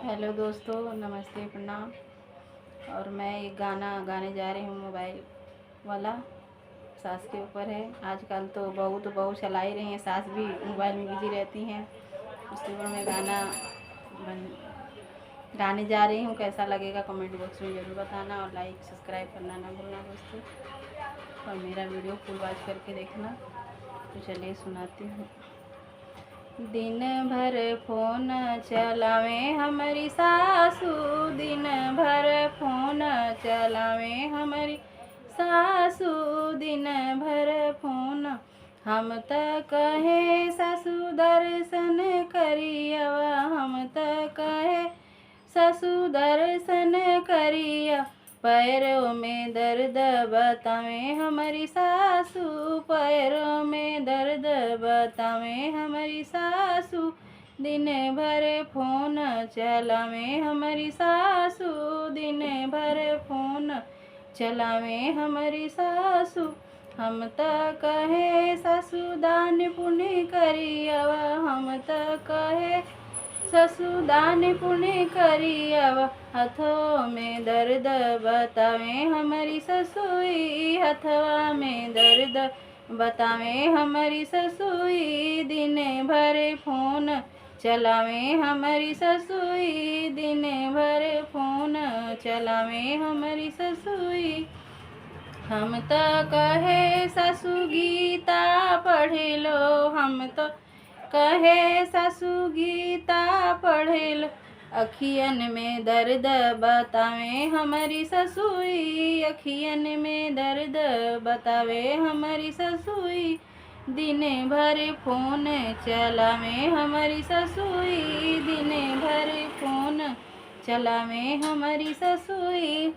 Hello दोस्तों, नमस्ते, प्रणाम। और मैं एक गाना गाने जा रही हूँ। मोबाइल वाला सास के ऊपर है। आजकल तो बहू चला ही रही हैं, सास भी मोबाइल में बिजी रहती हैं। उसके ऊपर मैं गाना गाने जा रही हूँ। कैसा लगेगा कमेंट बॉक्स में ज़रूर बताना और लाइक सब्सक्राइब करना ना भूलना दोस्तों। और मेरा वीडियो फुल वॉच करके देखना। तो चलिए सुनाती हूँ। दिन भर फोन चलावे हमारी सासू, दिन भर फोन चलावे हमारी सासू, दिन भर फोन। हम त कहे सासू दर्शन करियवा, हम त कहे सासू दर्शन करिया। पैरों में दर्द बतावे हमारी सासू, पैरों में दर्द बतावे हमारी सासू। दिन भर फोन चलावे हमारी सासू, दिन भर फोन चलावे हमारी सासू। हम त कहे सासू दान पुण्य करियवा, हम त कहे सासू दान पुण्य करियवा। हथों में दर्द बतावे हमारी ससुई, हथवा में दर्द बतावे हमारी ससुई। दिन भर फोन चलावे हमारी ससुई, दिन भर फोन चलावे हमारी ससुई। हम त कहे सासू गीता पढ़ लो, हम तो कहे सासू गीता पढ़ लो। अखियन में दर्द बतावे हमारी ससुई, अखियन में दर्द बतावे हमारी ससुई। दिन भर फोन चलावे हमारी ससुई, दिन भर फोन चलावे हमारी ससुई।